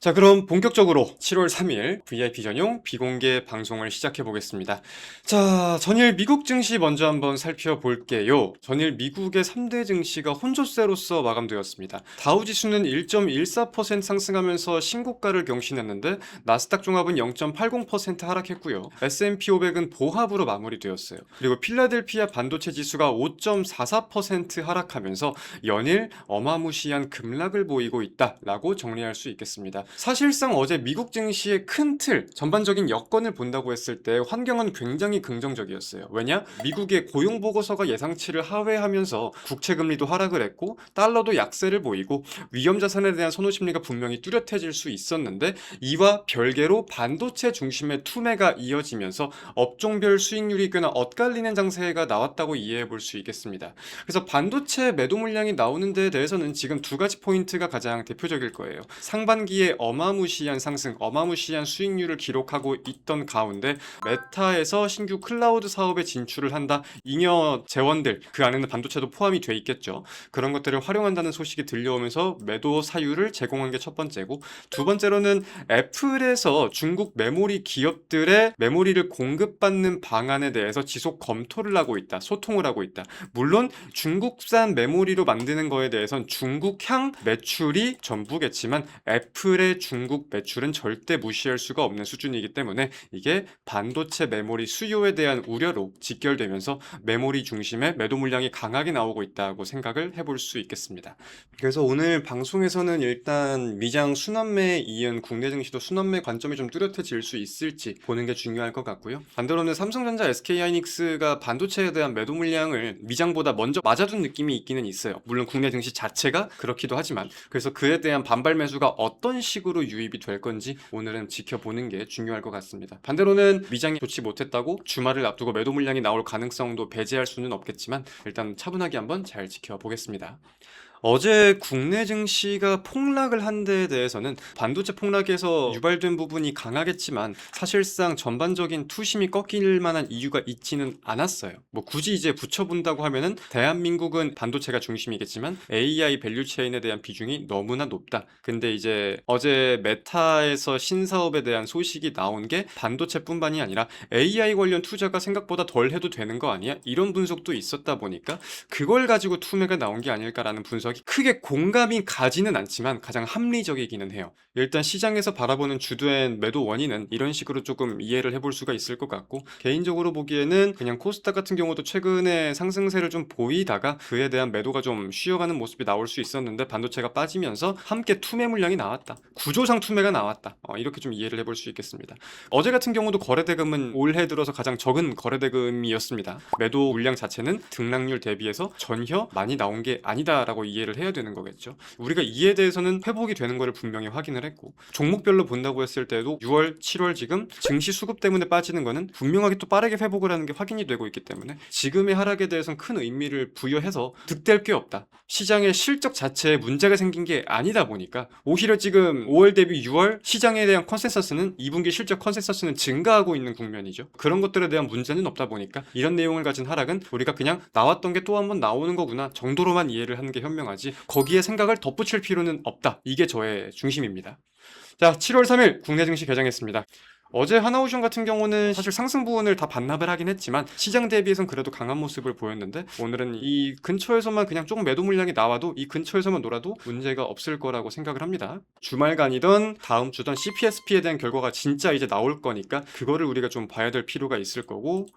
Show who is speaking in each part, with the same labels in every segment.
Speaker 1: 자, 그럼 본격적으로 7월 3일 VIP 전용 비공개 방송을 시작해 보겠습니다. 자, 전일 미국 증시 먼저 한번 살펴볼게요. 전일 미국의 3대 증시가 혼조세로서 마감되었습니다. 다우 지수는 1.14% 상승하면서 신고가를 경신했는데 나스닥 종합은 0.80% 하락했고요. S&P 500은 보합으로 마무리되었어요. 그리고 필라델피아 반도체 지수가 5.44% 하락하면서 연일 어마무시한 급락을 보이고 있다라고 정리할 수 있겠습니다. 사실상 어제 미국 증시의 큰 틀, 전반적인 여건을 본다고 했을 때 환경은 굉장히 긍정적이었어요. 왜냐? 미국의 고용 보고서가 예상치를 하회하면서 국채 금리도 하락을 했고 달러도 약세를 보이고 위험 자산에 대한 선호 심리가 분명히 뚜렷해질 수 있었는데 이와 별개로 반도체 중심의 투매가 이어지면서 업종별 수익률이 꽤나 엇갈리는 장세가 나왔다고 이해해 볼 수 있겠습니다. 그래서 반도체 매도 물량이 나오는 데에 대해서는 지금 두 가지 포인트가 가장 대표적일 거예요. 상반기에 어마무시한 상승, 어마무시한 수익률을 기록하고 있던 가운데 메타에서 신규 클라우드 사업에 진출을 한다. 잉여 재원들, 그 안에는 반도체도 포함이 돼 있겠죠. 그런 것들을 활용한다는 소식이 들려오면서 매도 사유를 제공한 게 첫 번째고, 두 번째로는 애플에서 중국 메모리 기업들의 메모리를 공급받는 방안에 대해서 지속 검토를 하고 있다. 소통을 하고 있다. 물론 중국산 메모리로 만드는 거에 대해선 중국향 매출이 전부겠지만 애플의 중국 매출은 절대 무시할 수가 없는 수준이기 때문에 이게 반도체 메모리 수요에 대한 우려로 직결되면서 메모리 중심의 매도 물량이 강하게 나오고 있다고 생각을 해볼 수 있겠습니다. 그래서 오늘 방송에서는 일단 미장 순환매에 이은 국내 증시도 순환매 관점이 좀 뚜렷해질 수 있을지 보는 게 중요할 것 같고요. 반대로는 삼성전자, SK하이닉스가 반도체에 대한 매도 물량을 미장보다 먼저 맞아둔 느낌이 있기는 있어요. 물론 국내 증시 자체가 그렇기도 하지만, 그래서 그에 대한 반발 매수가 어떤 식으로 유입이 될 건지 오늘은 지켜보는 게 중요할 것 같습니다. 반대로는 미장이 좋지 못했다고 주말을 앞두고 매도 물량이 나올 가능성도 배제할 수는 없겠지만 일단 차분하게 한번 잘 지켜보겠습니다. 어제 국내 증시가 폭락을 한 데에 대해서는 반도체 폭락에서 유발된 부분이 강하겠지만 사실상 전반적인 투심이 꺾일 만한 이유가 있지는 않았어요. 뭐 굳이 이제 붙여본다고 하면은 대한민국은 반도체가 중심이겠지만 AI 밸류 체인에 대한 비중이 너무나 높다. 근데 이제 어제 메타에서 신사업에 대한 소식이 나온 게 반도체뿐만이 아니라 AI 관련 투자가 생각보다 덜 해도 되는 거 아니야? 이런 분석도 있었다 보니까 그걸 가지고 투매가 나온 게 아닐까라는 분석이 크게 공감이 가지는 않지만 가장 합리적이기는 해요. 일단 시장에서 바라보는 주된 매도 원인은 이런 식으로 조금 이해를 해볼 수가 있을 것 같고, 개인적으로 보기에는 그냥 코스닥 같은 경우도 최근에 상승세를 좀 보이다가 그에 대한 매도가 좀 쉬어가는 모습이 나올 수 있었는데 반도체가 빠지면서 함께 투매 물량이 나왔다. 구조상 투매가 나왔다. 이렇게 좀 이해를 해볼 수 있겠습니다. 어제 같은 경우도 거래대금은 올해 들어서 가장 적은 거래대금이었습니다. 매도 물량 자체는 등락률 대비해서 전혀 많이 나온 게 아니다라고 이해를 해야 되는 거겠죠. 우리가 이에 대해서는 회복이 되는 것을 분명히 확인을 했고, 종목별로 본다고 했을 때도 6월, 7월 지금 증시 수급 때문에 빠지는 거는 분명하게 또 빠르게 회복을 하는 게 확인이 되고 있기 때문에 지금의 하락에 대해서는 큰 의미를 부여해서 득될 게 없다. 시장의 실적 자체에 문제가 생긴 게 아니다 보니까 오히려 지금 5월 대비 6월 시장에 대한 컨센서스는 2분기 실적 컨센서스는 증가하고 있는 국면이죠. 그런 것들에 대한 문제는 없다 보니까 이런 내용을 가진 하락은 우리가 그냥 나왔던 게 또 한번 나오는 거구나 정도로만 이해를 하는 게 현명하지 거기에 생각을 덧붙일 필요는 없다. 이게 저의 중심입니다. 자, 7월 3일 국내 증시 개장했습니다. 어제 하나오션 같은 경우는 사실 상승 부분을 다 반납을 하긴 했지만 시장 대비해선 그래도 강한 모습을 보였는데 오늘은 이 근처에서만 그냥 조금 매도 물량이 나와도 이 근처에서만 놀아도 문제가 없을 거라고 생각을 합니다. 주말간이던 다음 주던 CPSP에 대한 결과가 진짜 이제 나올 거니까 그거를 우리가 좀 봐야 될 필요가 있을 거고,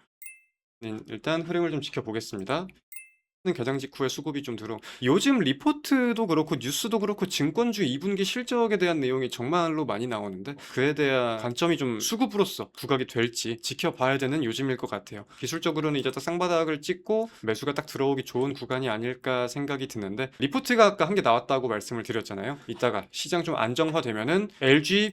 Speaker 1: 일단 흐름을 좀 지켜보겠습니다. 개장 직후에 수급이 좀 들어. 요즘 리포트도 그렇고 뉴스도 그렇고 증권주 2분기 실적에 대한 내용이 정말로 많이 나오는데 그에 대한 관점이 좀 수급으로서 부각이 될지 지켜봐야 되는 요즘일 것 같아요. 기술적으로는 이제 딱 쌍바닥을 찍고 매수가 딱 들어오기 좋은 구간이 아닐까 생각이 드는데, 리포트가 아까 한 개 나왔다고 말씀을 드렸잖아요. 이따가 시장 좀 안정화되면은 LG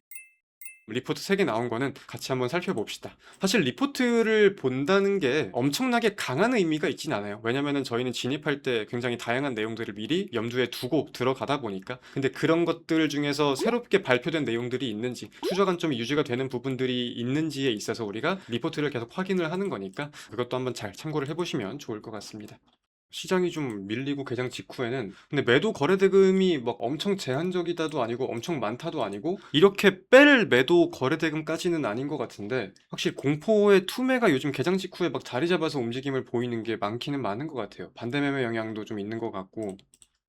Speaker 1: 리포트 3개 나온 거는 같이 한번 살펴봅시다. 사실 리포트를 본다는 게 엄청나게 강한 의미가 있진 않아요. 왜냐면은 저희는 진입할 때 굉장히 다양한 내용들을 미리 염두에 두고 들어가다 보니까. 근데 그런 것들 중에서 새롭게 발표된 내용들이 있는지, 투자 관점이 유지가 되는 부분들이 있는지에 있어서 우리가 리포트를 계속 확인을 하는 거니까 그것도 한번 잘 참고를 해보시면 좋을 것 같습니다. 시장이 좀 밀리고 개장 직후에는. 근데 매도 거래 대금이 막 엄청 제한적이다도 아니고 엄청 많다도 아니고 이렇게 뺄 매도 거래 대금까지는 아닌 것 같은데, 확실히 공포의 투매가 요즘 개장 직후에 막 자리 잡아서 움직임을 보이는 게 많기는 많은 것 같아요. 반대 매매 영향도 좀 있는 것 같고,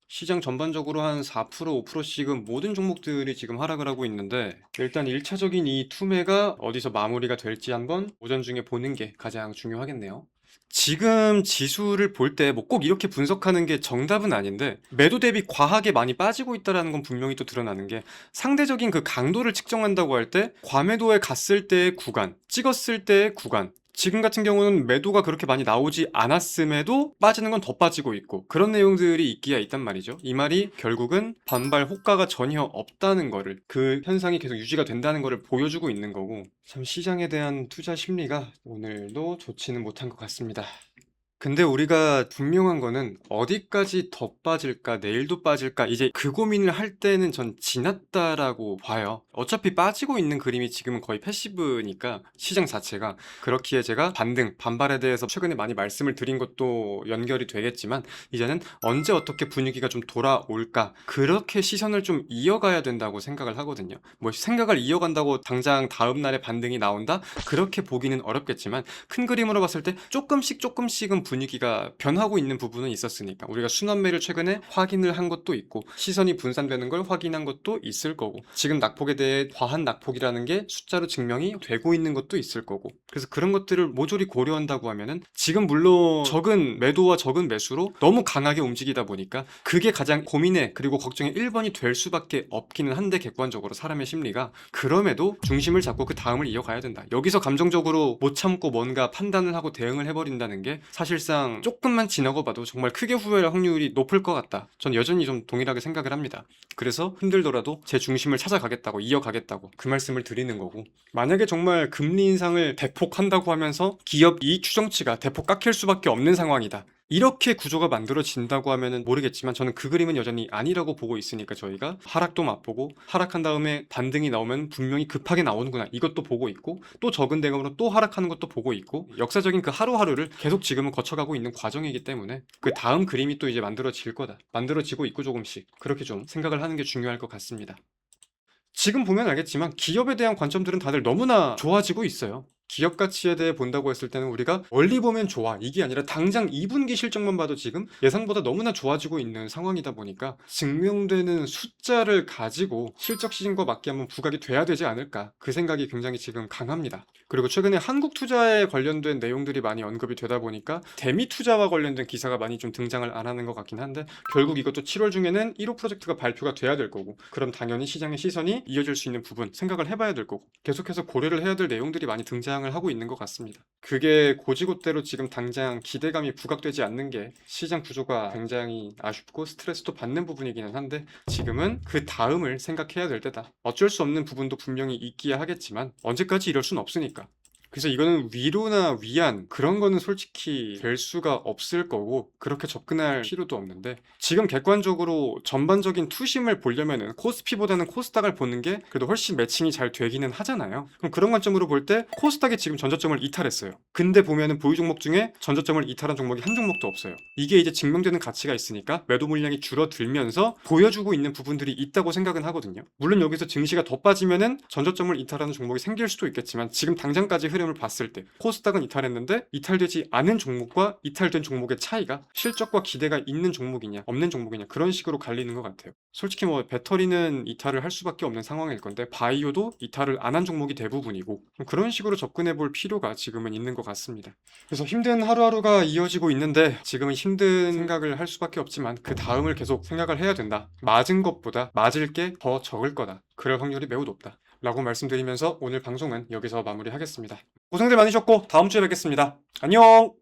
Speaker 1: 시장 전반적으로 한 4%, 5%씩은 모든 종목들이 지금 하락을 하고 있는데, 일단 1차적인 이 투매가 어디서 마무리가 될지 한번 오전 중에 보는 게 가장 중요하겠네요. 지금 지수를 볼 때 뭐 꼭 이렇게 분석하는 게 정답은 아닌데, 매도 대비 과하게 많이 빠지고 있다라는 건 분명히 또 드러나는 게, 상대적인 그 강도를 측정한다고 할 때 과매도에 갔을 때의 구간, 찍었을 때의 구간, 지금 같은 경우는 매도가 그렇게 많이 나오지 않았음에도 빠지는 건 더 빠지고 있고, 그런 내용들이 있기야 있단 말이죠. 이 말이 결국은 반발 호가가 전혀 없다는 거를, 그 현상이 계속 유지가 된다는 거를 보여주고 있는 거고, 참 시장에 대한 투자 심리가 오늘도 좋지는 못한 것 같습니다. 근데 우리가 분명한 거는, 어디까지 더 빠질까, 내일도 빠질까, 이제 그 고민을 할 때는 전 지났다라고 봐요. 어차피 빠지고 있는 그림이 지금은 거의 패시브니까, 시장 자체가. 그렇기에 제가 반등, 반발에 대해서 최근에 많이 말씀을 드린 것도 연결이 되겠지만, 이제는 언제 어떻게 분위기가 좀 돌아올까, 그렇게 시선을 좀 이어가야 된다고 생각을 하거든요. 뭐 생각을 이어간다고 당장 다음 날에 반등이 나온다? 그렇게 보기는 어렵겠지만, 큰 그림으로 봤을 때 조금씩은 분위기가 변하고 있는 부분은 있었으니까, 우리가 순환매를 최근에 확인을 한 것도 있고, 시선이 분산되는 걸 확인한 것도 있을 거고, 지금 낙폭에 대해 과한 낙폭이라는 게 숫자로 증명이 되고 있는 것도 있을 거고, 그래서 그런 것들을 모조리 고려한다고 하면은, 지금 물론 적은 매도와 적은 매수로 너무 강하게 움직이다 보니까 그게 가장 고민의, 그리고 걱정의 1번이 될 수밖에 없기는 한데, 객관적으로 사람의 심리가. 그럼에도 중심을 잡고 그 다음을 이어가야 된다. 여기서 감정적으로 못 참고 뭔가 판단을 하고 대응을 해버린다는 게 사실상 조금만 지나고 봐도 정말 크게 후회할 확률이 높을 것 같다. 전 여전히 좀 동일하게 생각을 합니다. 그래서 힘들더라도 제 중심을 찾아가겠다고, 이어가겠다고 그 말씀을 드리는 거고, 만약에 정말 금리 인상을 대폭 한다고 하면서 기업 이익 추정치가 대폭 깎일 수밖에 없는 상황이다, 이렇게 구조가 만들어진다고 하면은 모르겠지만, 저는 그 그림은 여전히 아니라고 보고 있으니까, 저희가 하락도 맛보고, 하락한 다음에 반등이 나오면 분명히 급하게 나오는구나, 이것도 보고 있고, 또 적은 대금으로 또 하락하는 것도 보고 있고, 역사적인 그 하루하루를 계속 지금은 거쳐가고 있는 과정이기 때문에, 그 다음 그림이 또 이제 만들어질 거다, 만들어지고 있고, 조금씩 그렇게 좀 생각을 하는 게 중요할 것 같습니다. 지금 보면 알겠지만 기업에 대한 관점들은 다들 너무나 좋아지고 있어요. 기업 가치에 대해 본다고 했을 때는 우리가 멀리 보면 좋아, 이게 아니라 당장 2분기 실적만 봐도 지금 예상보다 너무나 좋아지고 있는 상황이다 보니까, 증명되는 숫자를 가지고 실적 시즌과 맞게 한번 부각이 돼야 되지 않을까, 그 생각이 굉장히 지금 강합니다. 그리고 최근에 한국 투자에 관련된 내용들이 많이 언급이 되다 보니까 대미 투자와 관련된 기사가 많이 좀 등장을 안 하는 것 같긴 한데, 결국 이것도 7월 중에는 1호 프로젝트가 발표가 돼야 될 거고, 그럼 당연히 시장의 시선이 이어질 수 있는 부분 생각을 해봐야 될 거고, 계속해서 고려를 해야 될 내용들이 많이 등장을 하고 있는 것 같습니다. 그게 고지고대로 지금 당장 기대감이 부각되지 않는 게 시장 구조가 굉장히 아쉽고 스트레스도 받는 부분이기는 한데, 지금은 그 다음을 생각해야 될 때다. 어쩔 수 없는 부분도 분명히 있기야 하겠지만, 언제까지 이럴 순 없으니까. 그래서 이거는 위로나 위안, 그런 거는 솔직히 될 수가 없을 거고, 그렇게 접근할 필요도 없는데, 지금 객관적으로 전반적인 투심을 보려면은 코스피보다는 코스닥을 보는 게 그래도 훨씬 매칭이 잘 되기는 하잖아요. 그럼 그런 관점으로 볼 때 코스닥이 지금 전저점을 이탈했어요. 근데 보면은 보유 종목 중에 전저점을 이탈한 종목이 한 종목도 없어요. 이게 이제 증명되는 가치가 있으니까 매도 물량이 줄어들면서 보여주고 있는 부분들이 있다고 생각은 하거든요. 물론 여기서 증시가 더 빠지면은 전저점을 이탈하는 종목이 생길 수도 있겠지만, 지금 당장까지 흐름을 봤을 때 코스닥은 이탈했는데, 이탈되지 않은 종목과 이탈된 종목의 차이가 실적과 기대가 있는 종목이냐 없는 종목이냐, 그런 식으로 갈리는 것 같아요. 솔직히 뭐 배터리는 이탈을 할 수밖에 없는 상황일 건데, 바이오도 이탈을 안 한 종목이 대부분이고, 그런 식으로 접근해 볼 필요가 지금은 있는 것 같습니다. 그래서 힘든 하루하루가 이어지고 있는데, 지금은 힘든 생각을 할 수밖에 없지만 그 다음을 계속 생각을 해야 된다. 맞은 것보다 맞을 게 더 적을 거다. 그럴 확률이 매우 높다 라고 말씀드리면서 오늘 방송은 여기서 마무리하겠습니다. 고생들 많으셨고 다음 주에 뵙겠습니다. 안녕!